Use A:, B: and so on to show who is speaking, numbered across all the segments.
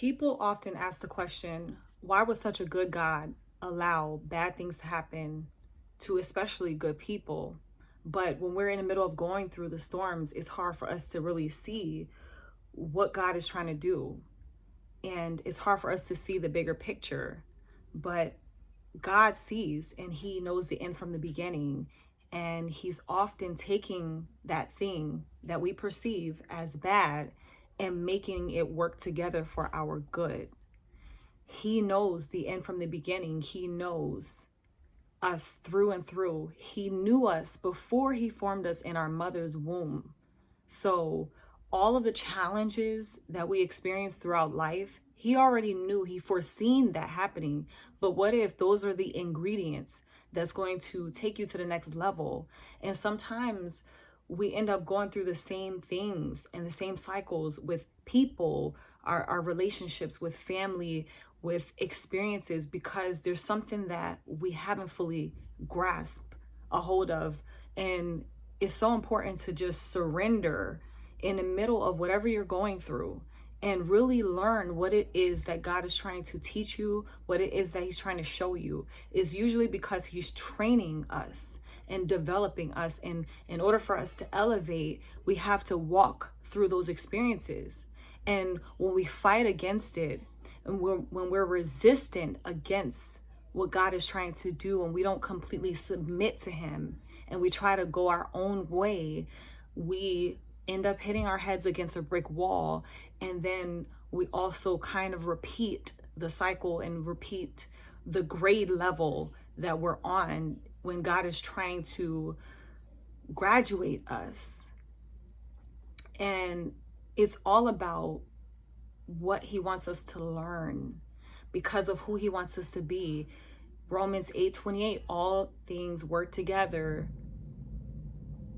A: People often ask the question, why would such a good God allow bad things to happen to especially good people? But when we're in the middle of going through the storms, it's hard for us to really see what God is trying to do. And it's hard for us to see the bigger picture. But God sees and he knows the end from the beginning. And he's often taking that thing that we perceive as bad and making it work together for our good. He knows the end from the beginning. He knows us through and through. He knew us before he formed us in our mother's womb. So all of the challenges that we experience throughout life, he already knew, he foreseen that happening. But what if those are the ingredients that's going to take you to the next level? And sometimes we end up going through the same things and the same cycles with people, our relationships with family, with experiences, because there's something that we haven't fully grasped a hold of. And it's so important to just surrender in the middle of whatever you're going through and really learn what it is that God is trying to teach you, what it is that he's trying to show you. Is usually because he's training us and developing us. And in order for us to elevate, we have to walk through those experiences. And when we fight against it, and when we're resistant against what God is trying to do, and we don't completely submit to him, and we try to go our own way, we end up hitting our heads against a brick wall. And then we also kind of repeat the cycle and repeat the grade level that we're on when God is trying to graduate us. And it's all about what he wants us to learn because of who he wants us to be. Romans 8:28, all things work together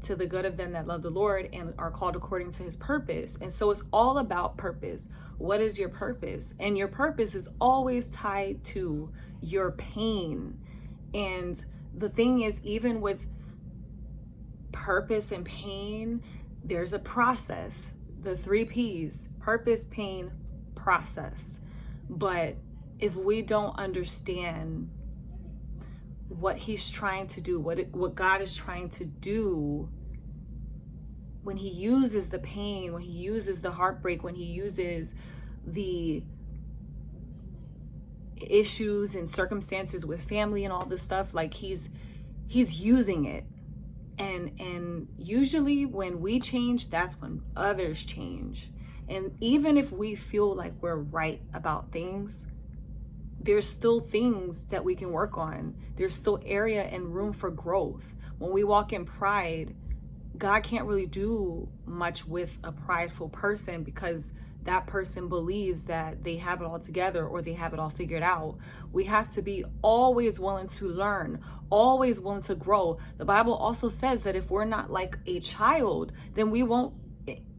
A: to the good of them that love the Lord and are called according to his purpose. And so it's all about purpose. What is your purpose? And your purpose is always tied to your pain. And the thing is, even with purpose and pain, there's a process. The 3 P's: purpose, pain, process. But if we don't understand what he's trying to do, what God is trying to do, when he uses the pain, when he uses the heartbreak, when he uses the issues and circumstances with family and all this stuff, like he's using it. And usually when we change, that's when others change. And even if we feel like we're right about things, there's still things that we can work on. There's still area and room for growth. When we walk in pride, God can't really do much with a prideful person because that person believes that they have it all together or they have it all figured out. We have to be always willing to learn, always willing to grow. The Bible also says that if we're not like a child, then we won't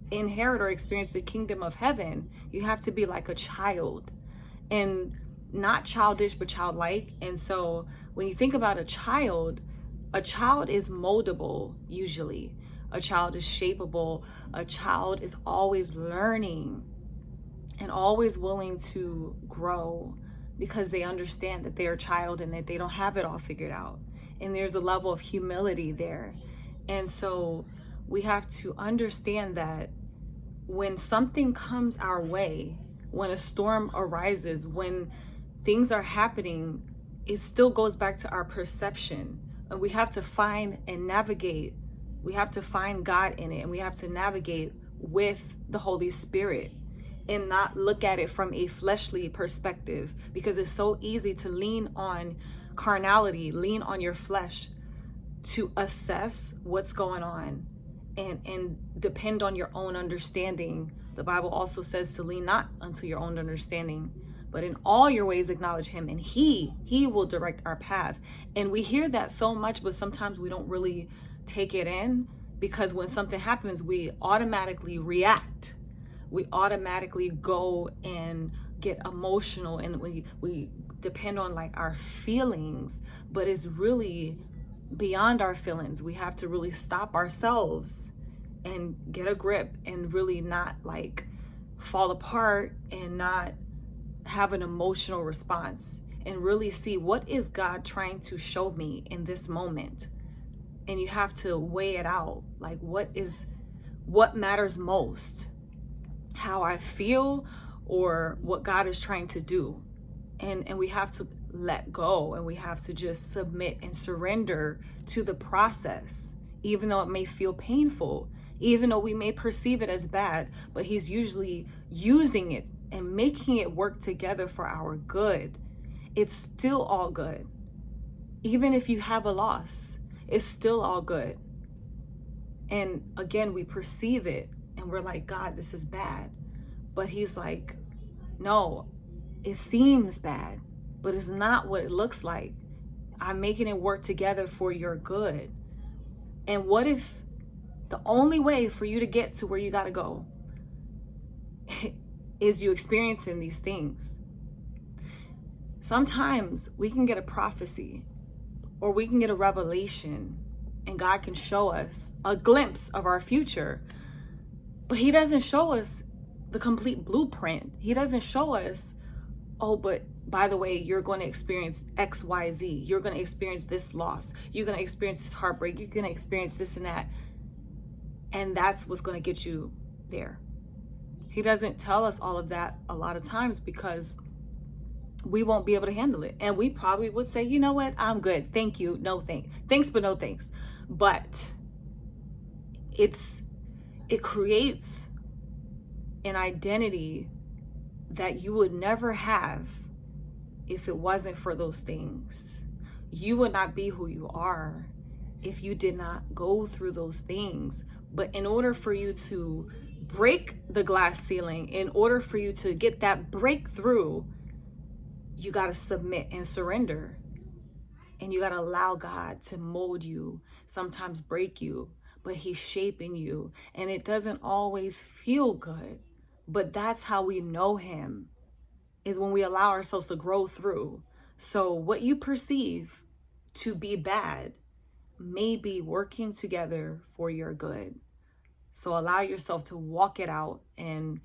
A: inherit or experience the kingdom of heaven. You have to be like a child, and not childish, but childlike. And so when you think about a child is moldable usually. A child is shapeable. A child is always learning and always willing to grow because they understand that they're a child and that they don't have it all figured out. And there's a level of humility there. And so we have to understand that when something comes our way, when a storm arises, when things are happening, it still goes back to our perception. And we have to find and navigate. We have to find God in it, and we have to navigate with the Holy Spirit and not look at it from a fleshly perspective, because it's so easy to lean on carnality, lean on your flesh to assess what's going on and depend on your own understanding. The Bible also says to lean not unto your own understanding, but in all your ways acknowledge him, and he will direct our path. And we hear that so much, but sometimes we don't really take it in, because when something happens, we automatically react. We automatically go and get emotional, and we depend on like our feelings, but it's really beyond our feelings. We have to really stop ourselves and get a grip and really not like fall apart and not have an emotional response and really see what is God trying to show me in this moment. And you have to weigh it out. Like, what matters most? How I feel or what God is trying to do? And we have to let go, and we have to just submit and surrender to the process, even though it may feel painful, even though we may perceive it as bad, but he's usually using it and making it work together for our good. It's still all good. Even if you have a loss, it's still all good. And again, we perceive it and we're like, God, this is bad. But he's like, no, it seems bad, but it's not what it looks like. I'm making it work together for your good. And what if the only way for you to get to where you got to go is you experiencing these things? Sometimes we can get a prophecy or we can get a revelation, and God can show us a glimpse of our future, but he doesn't show us the complete blueprint. He doesn't show us, oh, but by the way, you're going to experience X, Y, Z. You're going to experience this loss. You're going to experience this heartbreak. You're going to experience this and that. And that's what's going to get you there. He doesn't tell us all of that a lot of times because we won't be able to handle it. And we probably would say, you know what? I'm good. Thank you. No thanks. Thanks, but no thanks. But it creates an identity that you would never have if it wasn't for those things. You would not be who you are if you did not go through those things. But in order for you to break the glass ceiling, in order for you to get that breakthrough, you got to submit and surrender. And you got to allow God to mold you, sometimes break you, but he's shaping you. And it doesn't always feel good, but that's how we know him, is when we allow ourselves to grow through. So what you perceive to be bad may be working together for your good. So allow yourself to walk it out and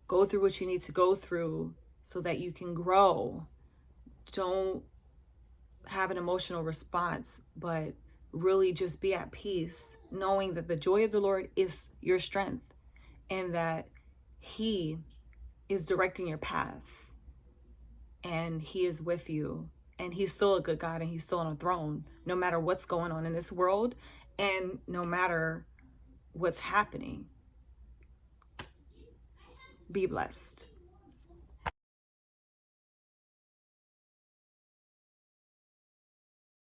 A: go through what you need to go through so that you can grow. Don't have an emotional response, but really just be at peace, knowing that the joy of the Lord is your strength and that he is directing your path and he is with you, and he's still a good God and he's still on a throne, no matter what's going on in this world and no matter what's happening. Be blessed.